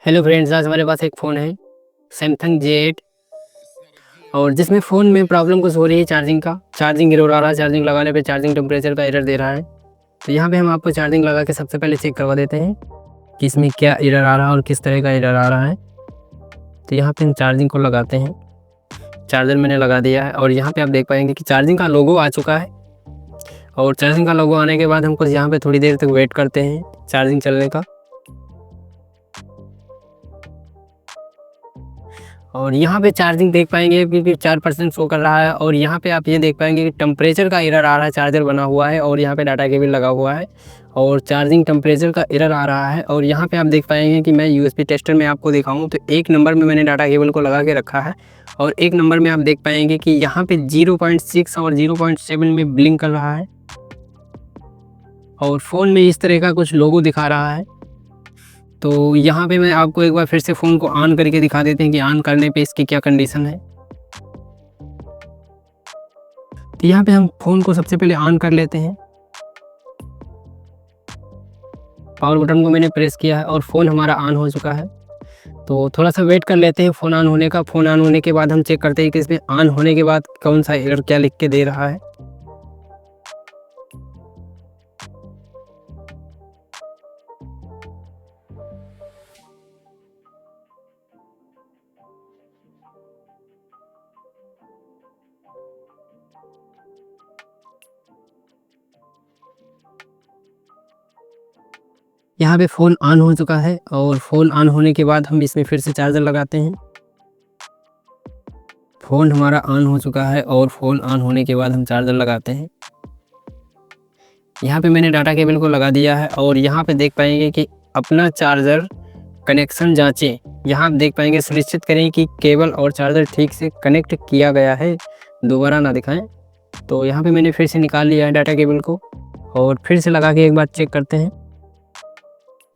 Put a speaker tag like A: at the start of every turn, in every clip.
A: Hello friends, आज हमारे पास एक फ़ोन है सैमसंग J8 और जिसमें फ़ोन में प्रॉब्लम कुछ हो रही है चार्जिंग का। चार्जिंग एरर आ रहा है, चार्जिंग लगाने पे चार्जिंग टेम्परेचर का एरर दे रहा है। तो यहाँ पे हम आपको चार्जिंग लगा के सबसे पहले चेक करवा देते हैं कि इसमें क्या एरर आ रहा है और किस तरह का एरर आ रहा है। तो यहाँ पे हम चार्जिंग को लगाते हैं। चार्जर मैंने लगा दिया है और यहाँ पे आप देख पाएंगे कि चार्जिंग का लोगो आ चुका है। और चार्जिंग का लोगो आने के बाद हम कुछ यहाँ पे थोड़ी देर तक वेट करते हैं चार्जिंग चलने का। और यहाँ पे चार्जिंग देख पाएंगे कि 4% शो कर रहा है। और यहाँ पे आप ये देख पाएंगे कि टेम्परेचर का एरर आ रहा है, चार्जर बना हुआ है और यहाँ पे डाटा केबल लगा हुआ है और चार्जिंग टेम्परेचर का एरर आ रहा है। और यहाँ पे आप देख पाएंगे कि मैं यूएसबी टेस्टर में आपको दिखाऊं तो 1 नंबर में मैंने डाटा केबल को लगा के रखा है और 1 नंबर में आप देख पाएंगे कि यहाँ पे 0.6 और 0.7 में ब्लिंक कर रहा है और फ़ोन में इस तरह का कुछ लोगो दिखा रहा है। तो यहाँ पे मैं आपको एक बार फिर से फ़ोन को ऑन करके दिखा देते हैं कि ऑन करने पे इसकी क्या कंडीशन है। तो यहाँ पे हम फ़ोन को सबसे पहले ऑन कर लेते हैं। पावर बटन को मैंने प्रेस किया है और फ़ोन हमारा ऑन हो चुका है। तो थोड़ा सा वेट कर लेते हैं फ़ोन ऑन होने का। फ़ोन ऑन होने के बाद हम चेक करते हैं कि इसमें ऑन होने के बाद कौन सा एरर क्या लिख के दे रहा है। यहाँ पे फ़ोन ऑन हो चुका है और फ़ोन ऑन होने के बाद हम इसमें फिर से चार्जर लगाते हैं। फ़ोन हमारा ऑन हो चुका है और फ़ोन ऑन होने के बाद हम चार्जर लगाते हैं। यहाँ पे मैंने डाटा केबल को लगा दिया है और यहाँ पे देख पाएंगे कि अपना चार्जर कनेक्शन जांचें। यहाँ आप देख पाएंगे सुनिश्चित करें कि केबल और चार्जर ठीक से कनेक्ट किया गया है, दोबारा ना दिखाएं। तो यहाँ पे मैंने फिर से निकाल लिया है डाटा केबल को और फिर से लगा के एक बार चेक करते हैं।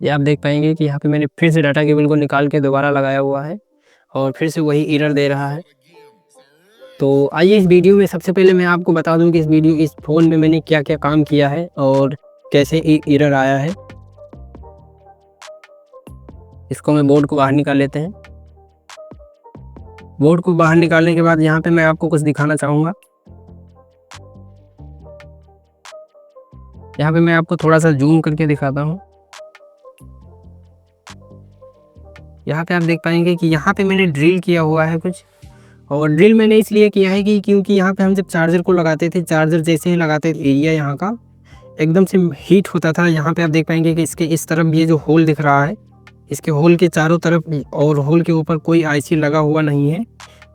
A: ये आप देख पाएंगे कि यहाँ पे मैंने फिर से डाटा केबल को निकाल के दोबारा लगाया हुआ है और फिर से वही एरर दे रहा है। तो आइए इस वीडियो में सबसे पहले मैं आपको बता दूं कि इस फ़ोन में मैंने क्या क्या काम किया है और कैसे एरर आया है। इसको मैं बोर्ड को बाहर निकाल लेते हैं। बोर्ड को बाहर निकालने के बाद यहाँ पे मैं आपको कुछ दिखाना चाहूँगा। यहाँ पे मैं आपको थोड़ा सा जूम करके दिखाता हूँ। यहाँ पे आप देख पाएंगे कि यहाँ पे मैंने ड्रिल किया हुआ है कुछ। और ड्रिल मैंने इसलिए किया है कि क्योंकि यहाँ पे हम जब चार्जर को लगाते थे, चार्जर जैसे ही लगाते थे एरिया यहाँ का एकदम से हीट होता था। यहाँ पे आप देख पाएंगे कि इसके इस तरफ ये जो होल दिख रहा है, इसके होल के चारों तरफ और होल के ऊपर कोई आईसी लगा हुआ नहीं है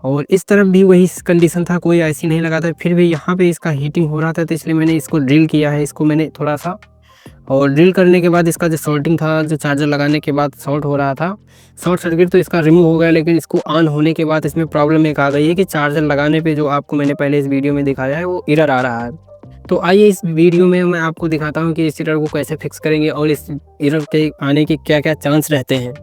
A: और इस तरफ भी वही कंडीशन था, कोई आईसी नहीं लगा था, फिर भी यहाँ पे इसका हीटिंग हो रहा था। तो इसलिए मैंने इसको ड्रिल किया है, इसको मैंने थोड़ा सा। और ड्रिल करने के बाद इसका जो शॉर्टिंग था, जो चार्जर लगाने के बाद शॉर्ट हो रहा था, शॉर्ट सर्किट, तो इसका रिमूव हो गया। लेकिन इसको ऑन होने के बाद इसमें प्रॉब्लम एक आ गई है कि चार्जर लगाने पे जो आपको मैंने पहले इस वीडियो में दिखाया है वो एरर आ रहा है। तो आइए इस वीडियो में मैं आपको दिखाता हूँ कि इस एरर को कैसे फिक्स करेंगे और इस एरर के आने के क्या क्या चांस रहते हैं।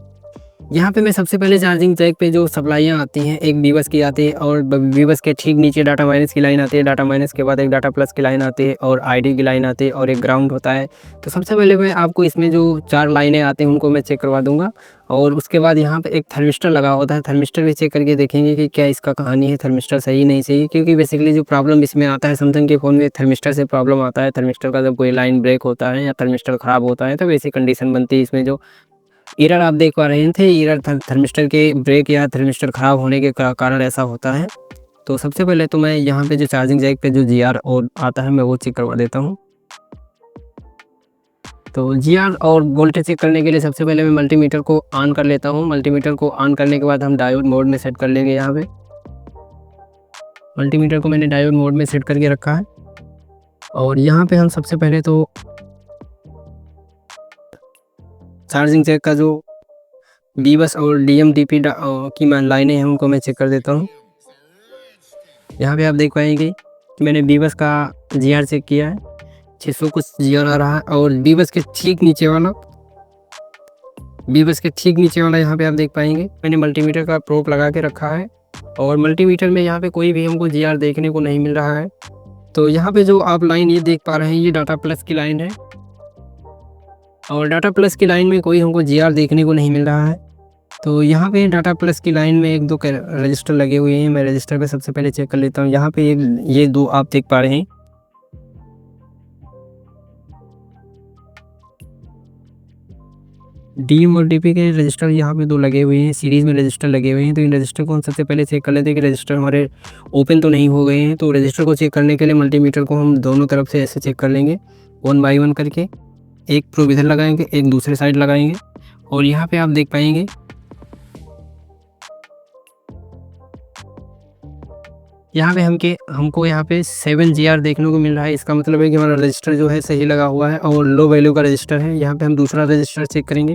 A: यहाँ पे मैं सबसे पहले चार्जिंग जैक पे जो सप्लाइयाँ आती हैं, एक वीवस की आती है और वीवस के ठीक नीचे डाटा माइनस की लाइन आती है। डाटा माइनस के बाद एक डाटा प्लस की लाइन आती है और आईडी की लाइन आती है और एक ग्राउंड होता है। तो सबसे पहले मैं आपको इसमें जो 4 लाइनें आती हैं उनको मैं चेक करवा दूंगा। और उसके बाद यहाँ पे एक थर्मिस्टर लगा होता है, थर्मिस्टर भी चेक करके देखेंगे कि क्या इसका कहानी है, थर्मिस्टर सही नहीं सही। क्योंकि बेसिकली जो प्रॉब्लम इसमें आता है सैमसंग के फ़ोन में, थर्मिस्टर से प्रॉब्लम आता है। थर्मिस्टर का जब कोई लाइन ब्रेक होता है या थर्मिस्टर ख़राब होता है तो ऐसी कंडीशन बनती है। इसमें जो एरर आप देख पा रहे थे, एरर थर्मिस्टर के ब्रेक या थर्मिस्टर ख़राब होने के कारण ऐसा होता है। तो सबसे पहले तो मैं यहाँ पे जो चार्जिंग जैक पे जो GR और आता है मैं वो चेक करवा देता हूँ। तो GR और वोल्टेज चेक करने के लिए सबसे पहले मैं मल्टीमीटर को ऑन कर लेता हूँ। मल्टीमीटर को ऑन करने के बाद हम डायोड मोड में सेट कर लेंगे। यहाँ पे मल्टीमीटर को मैंने डायोड मोड में सेट करके रखा है और यहाँ पे हम सबसे पहले तो चार्जिंग जैक का जो वीवस और DMDP की लाइनें हैं उनको मैं चेक कर देता हूँ। यहाँ पे आप देख पाएंगे कि मैंने वीवस का GR चेक किया है, 600 कुछ GR आ रहा है। और वीवस के ठीक नीचे वाला यहाँ पे आप देख पाएंगे मैंने मल्टीमीटर का प्रोब लगा के रखा है और मल्टीमीटर में यहाँ पे कोई भी हमको GR देखने को नहीं मिल रहा है। तो यहाँ पे जो आप लाइन ये देख पा रहे हैं, ये डाटा प्लस की लाइन है और डाटा प्लस की लाइन में कोई हमको GR देखने को नहीं मिल रहा है। तो यहाँ पे डाटा प्लस की लाइन में 1-2 रजिस्टर लगे हुए हैं। मैं रजिस्टर पे सबसे पहले चेक कर लेता हूँ। यहाँ पे ये 2 आप देख पा रहे हैं। डीएम और डीपी के रजिस्टर यहाँ पे 2 लगे हुए हैं, सीरीज़ में रजिस्टर लगे हुए हैं। तो इन रजिस्टर को हम सबसे पहले चेक कर लेते हैं कि रजिस्टर हमारे ओपन तो नहीं हो गए हैं। तो रजिस्टर को चेक करने के लिए मल्टीमीटर को हम दोनों तरफ से ऐसे चेक कर लेंगे, 1 बाय 1 करके। एक प्रोब इधर लगाएंगे, एक दूसरे साइड लगाएंगे और यहाँ पे आप देख पाएंगे यहाँ पे हमको यहाँ पे 7GR देखने को मिल रहा है। इसका मतलब है कि हमारा रजिस्टर जो है सही लगा हुआ है और लो वैल्यू का रजिस्टर है। यहाँ पे हम दूसरा रजिस्टर चेक करेंगे।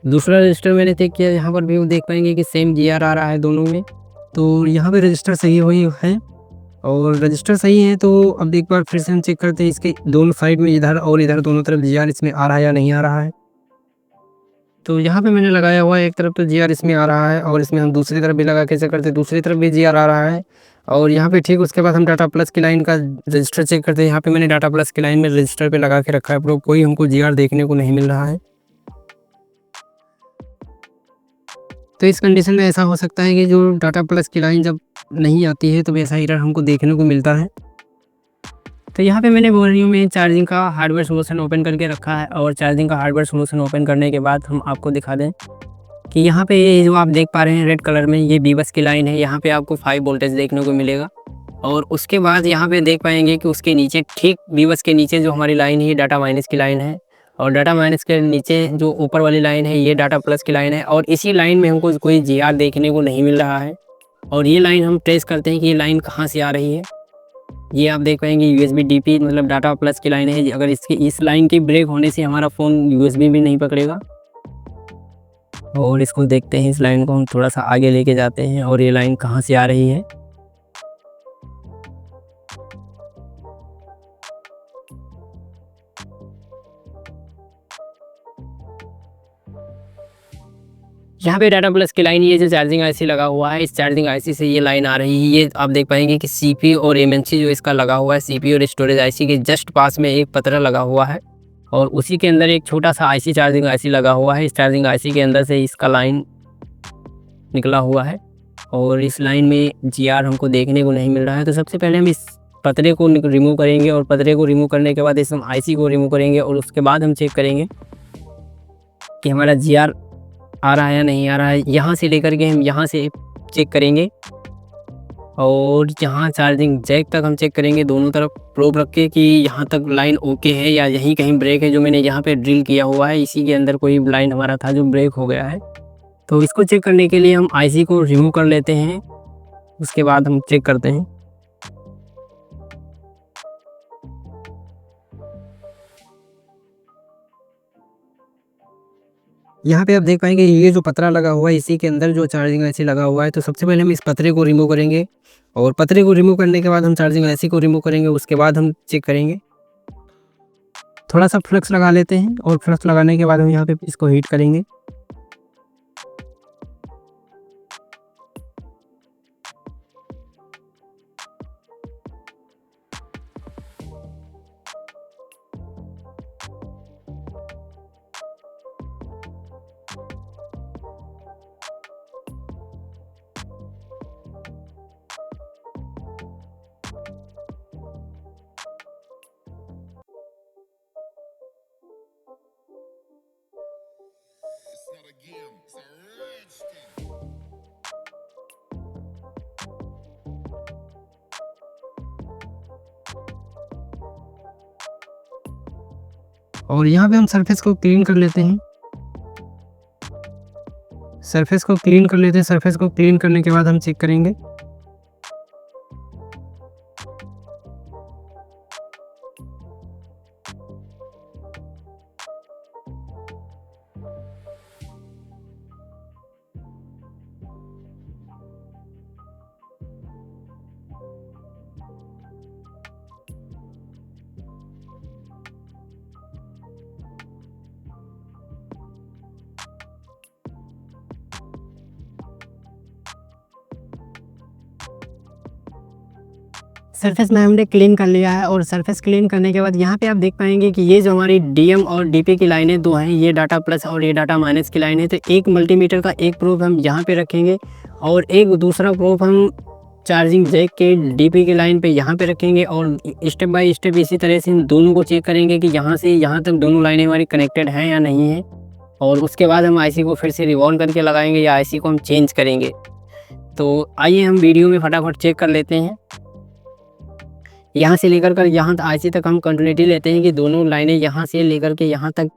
A: दूसरा रजिस्टर मैंने चेक किया, यहाँ पर भी हम देख पाएंगे कि सेम GR आ रहा है दोनों में। तो यहाँ पे रजिस्टर सही हुई है और रजिस्टर सही है। तो अब एक बार फिर से हम चेक करते हैं इसके दोनों साइड में, इधर और इधर दोनों तरफ GR इसमें आ रहा है या नहीं आ रहा है। तो यहाँ पे मैंने लगाया हुआ है, एक तरफ तो GR इसमें आ रहा है और इसमें हम दूसरी तरफ भी लगा के चेक करते हैं, दूसरी तरफ भी GR आ रहा है। और यहाँ पे ठीक उसके बाद हम डाटा प्लस की लाइन का रजिस्टर चेक करते हैं। यहाँ पे मैंने डाटा प्लस की लाइन में रजिस्टर पे लगा के रखा है, प्रो कोई हमको GR देखने को नहीं मिल रहा है। तो इस कंडीशन में ऐसा हो सकता है कि जो डाटा प्लस की लाइन जब नहीं आती है तो वैसा एरर हमको देखने को मिलता है। तो यहाँ पे मैंने बोरियो में चार्जिंग का हार्डवेयर सोल्यूशन ओपन करके रखा है और चार्जिंग का हार्डवेयर सोल्यूशन ओपन करने के बाद हम आपको दिखा दें कि यहाँ पे ये जो आप देख पा रहे हैं रेड कलर में, ये बीबस की लाइन है। यहाँ पे आपको 5 वोल्टेज देखने को मिलेगा और उसके बाद यहाँ पे देख पाएंगे कि उसके नीचे, ठीक बीबस के नीचे जो हमारी लाइन है डाटा माइनस की लाइन है और डाटा माइनस के नीचे जो ऊपर वाली लाइन है ये डाटा प्लस की लाइन है और इसी लाइन में हमको कोई GR देखने को नहीं मिल रहा है। और ये लाइन हम ट्रेस करते हैं कि ये लाइन कहाँ से आ रही है। ये आप देख पाएंगे USB DP मतलब डाटा प्लस की लाइन है। अगर इस लाइन के ब्रेक होने से हमारा फ़ोन USB भी नहीं पकड़ेगा। और इसको देखते हैं, इस लाइन को हम थोड़ा सा आगे लेके जाते हैं और ये लाइन कहाँ से आ रही है। यहाँ पे डाटा प्लस की लाइन, ये जो चार्जिंग IC लगा हुआ है, इस चार्जिंग IC से ये लाइन आ रही है। ये आप देख पाएंगे कि CPU और MNC जो इसका लगा हुआ है, CPU और स्टोरेज IC के जस्ट पास में एक पतरा लगा हुआ है और उसी के अंदर एक छोटा सा IC चार्जिंग IC लगा हुआ है। इस चार्जिंग IC के अंदर से इसका लाइन निकला हुआ है और इस लाइन में GR हमको देखने को नहीं मिल रहा है। तो सबसे पहले हम इस पतरे को रिमूव करेंगे और पतरे को रिमूव करने के बाद इस हम IC को रिमूव करेंगे और उसके बाद हम चेक करेंगे कि हमारा GR आ रहा है या नहीं आ रहा है। यहाँ से लेकर के हम यहाँ से चेक करेंगे और यहाँ चार्जिंग जैक तक हम चेक करेंगे, दोनों तरफ प्रोब रख के कि यहाँ तक लाइन ओके है या यहीं कहीं ब्रेक है। जो मैंने यहाँ पे ड्रिल किया हुआ है इसी के अंदर कोई लाइन हमारा था जो ब्रेक हो गया है। तो इसको चेक करने के लिए हम IC को रिमूव कर लेते हैं, उसके बाद हम चेक करते हैं। यहाँ पे आप देख पाएंगे ये जो पतरा लगा हुआ है इसी के अंदर जो चार्जिंग IC लगा हुआ है। तो सबसे पहले हम इस पतरे को रिमूव करेंगे और पतरे को रिमूव करने के बाद हम चार्जिंग IC को रिमूव करेंगे, उसके बाद हम चेक करेंगे। थोड़ा सा फ्लक्स लगा लेते हैं और फ्लक्स लगाने के बाद हम यहाँ पे इसको हीट करेंगे। और यहाँ पे हम सरफेस को क्लीन कर लेते हैं। सरफेस को क्लीन करने के बाद हम चेक करेंगे। सरफेस में हमने क्लीन कर लिया है और सरफेस क्लीन करने के बाद यहाँ पे आप देख पाएंगे कि ये जो हमारी डीएम और डीपी की लाइनें दो हैं, ये डाटा प्लस और ये डाटा माइनस की लाइन है। तो एक मल्टीमीटर का एक प्रोब हम यहाँ पे रखेंगे और एक दूसरा प्रोब हम चार्जिंग जैक के डीपी की लाइन पे यहाँ पे रखेंगे और स्टेप बाय स्टेप इसी तरह से इन दोनों को चेक करेंगे कि यहाँ से यहाँ तक दोनों लाइनें हमारी कनेक्टेड हैं या नहीं है। और उसके बाद हम आईसी को फिर से रिवॉल्व करके लगाएंगे या आईसी को हम चेंज करेंगे। तो आइए हम वीडियो में फटाफट चेक कर लेते हैं। यहाँ से लेकर कर यहाँ आईसी तक हम कंटिन्यूटी लेते हैं कि दोनों लाइनें यहाँ से लेकर के यहाँ तक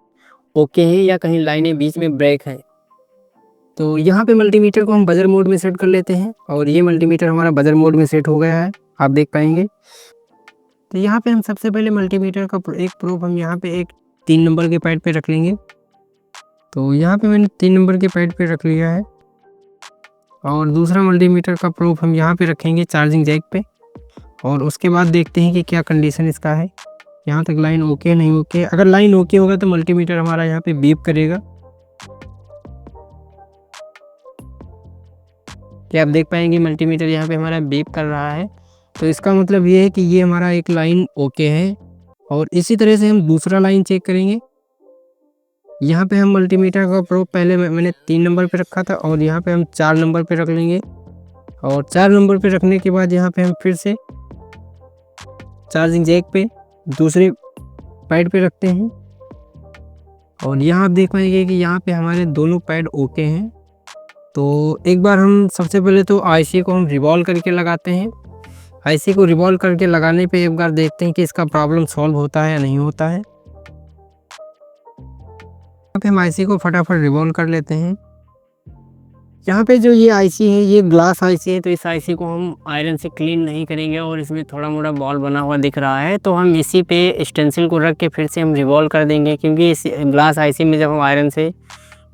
A: ओके हैं या कहीं लाइनें बीच में ब्रेक हैं। तो यहाँ पे मल्टीमीटर को हम बजर मोड में सेट कर लेते हैं और ये मल्टीमीटर हमारा बजर मोड में सेट हो गया है, आप देख पाएंगे। तो यहाँ पे हम सबसे पहले मल्टीमीटर का एक प्रोब हम यहाँ पे एक 3 नंबर के पैड पे रख लेंगे। तो यहाँ पे मैंने 3 नंबर के पैड पे रख लिया है और दूसरा मल्टीमीटर का प्रोब हम यहाँ पे रखेंगे चार्जिंग जैक पे और उसके बाद देखते हैं कि क्या कंडीशन इसका है। यहाँ तक लाइन ओके नहीं ओके, अगर लाइन ओके होगा तो मल्टीमीटर हमारा यहाँ पे बीप करेगा। क्या आप देख पाएंगे मल्टीमीटर यहाँ पे हमारा बीप कर रहा है, तो इसका मतलब ये है कि ये हमारा एक लाइन ओके है। और इसी तरह से हम दूसरा लाइन चेक करेंगे। यहाँ पे हम मल्टीमीटर का प्रोब पहले मैंने 3 नंबर पे रखा था और यहाँ पे हम 4 नंबर पे रख लेंगे और 4 नंबर पे रखने के बाद यहाँ पे हम फिर से चार्जिंग जैक पे दूसरे पैड पे रखते हैं और यहाँ आप देख पाएंगे कि यहाँ पे हमारे दोनों पैड ओके हैं। तो एक बार हम सबसे पहले तो आईसी को हम रिवॉल्व करके लगाते हैं। आईसी को रिवॉल्व करके लगाने पे एक बार देखते हैं कि इसका प्रॉब्लम सॉल्व होता है या नहीं होता है। यहाँ पे हम आईसी को फटाफट रिवॉल्व कर लेते हैं। यहाँ पे जो ये आईसी है ये ग्लास आईसी है, तो इस आईसी को हम आयरन से क्लीन नहीं करेंगे और इसमें थोड़ा मोड़ा बॉल बना हुआ दिख रहा है, तो हम इसी पे स्टेंसिल को रख के फिर से हम रिवॉल्व कर देंगे। क्योंकि इस ग्लास आईसी में जब हम आयरन से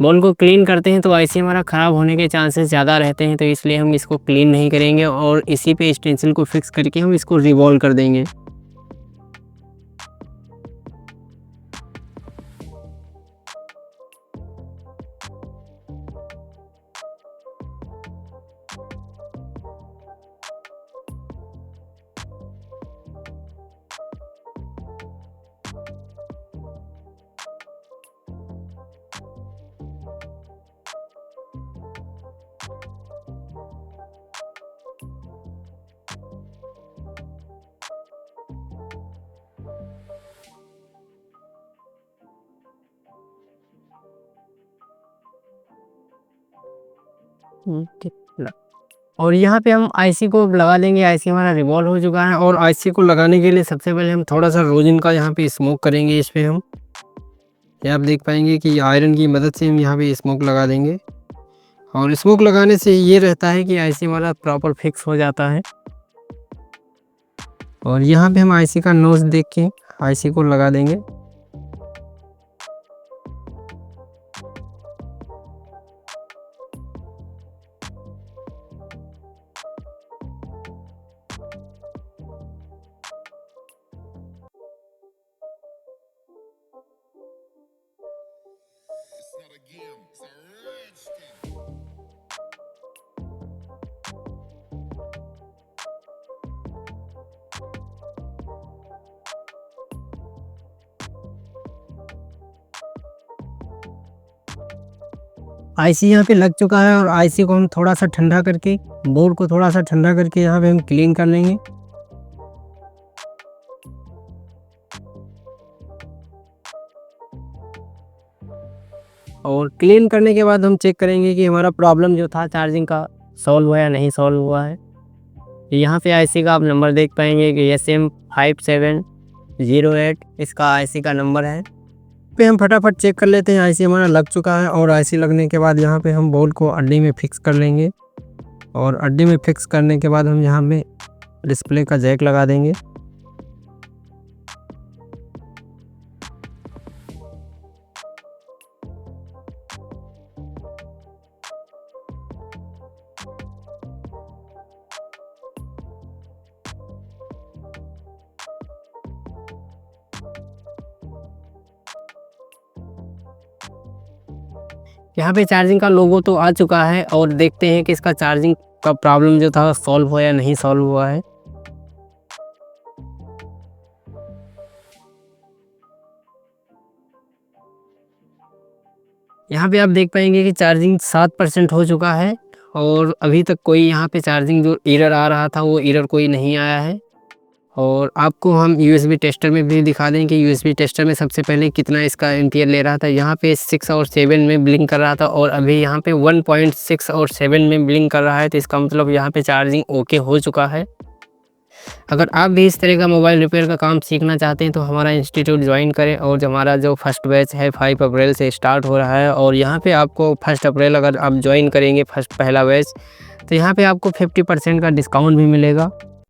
A: बॉल को क्लीन करते हैं तो आईसी हमारा ख़राब होने के चांसेस ज़्यादा रहते हैं, तो इसलिए हम इसको क्लीन नहीं करेंगे और इसी पे स्टेंसिल को फिक्स करके हम इसको रिवॉल्व कर देंगे। और यहाँ पे हम आईसी को लगा देंगे। आईसी हमारा रिवॉल्व हो चुका है और आईसी को लगाने के लिए सबसे पहले हम थोड़ा सा रोजिन का यहाँ पे स्मोक करेंगे इस पे हम। ये आप देख पाएंगे कि आयरन की मदद से हम यहाँ पे स्मोक लगा देंगे और स्मोक लगाने से ये रहता है कि आईसी हमारा प्रॉपर फिक्स हो जाता है। और यहाँ पे हम आईसी का नोज देख के आईसी को लगा देंगे। आईसी यहाँ पे लग चुका है और आईसी को हम थोड़ा सा ठंडा करके, बोर्ड को थोड़ा सा ठंडा करके यहाँ पे हम क्लीन कर लेंगे। और क्लीन करने के बाद हम चेक करेंगे कि हमारा प्रॉब्लम जो था चार्जिंग का सॉल्व हुआ या नहीं सॉल्व हुआ है। यहाँ पे आईसी का आप नंबर देख पाएंगे कि SM5708 इसका आईसी का नंबर है। पे हम फटाफट चेक कर लेते हैं। आईसी हमारा लग चुका है और आईसी लगने के बाद यहाँ पे हम बोर्ड को अड्डी में फिक्स कर लेंगे और अड्डी में फिक्स करने के बाद हम यहाँ पे डिस्प्ले का जैक लगा देंगे। यहाँ पे चार्जिंग का लोगो तो आ चुका है और देखते हैं कि इसका चार्जिंग का प्रॉब्लम जो था सॉल्व हुआ या नहीं सॉल्व हुआ है। यहाँ पे आप देख पाएंगे कि चार्जिंग 7% हो चुका है और अभी तक कोई यहाँ पे चार्जिंग जो एरर आ रहा था वो एरर कोई नहीं आया है। और आपको हम यूएसबी टेस्टर में भी दिखा दें कि यूएसबी टेस्टर में सबसे पहले कितना इसका एम्पियर ले रहा था। यहाँ पे 6 और 7 में ब्लिंक कर रहा था और अभी यहाँ पे 1.6 और 7 में ब्लिंक कर रहा है, तो इसका मतलब यहाँ पे चार्जिंग ओके हो चुका है। अगर आप भी इस तरह का मोबाइल रिपेयर का काम सीखना चाहते हैं तो हमारा इंस्टीट्यूट ज्वाइन करें। और जो हमारा जो फर्स्ट बैच है 5 अप्रैल से स्टार्ट हो रहा है और यहाँ पे आपको 1 अप्रैल अगर आप ज्वाइन करेंगे पहला बैच, तो यहाँ पे आपको 50% का डिस्काउंट भी मिलेगा।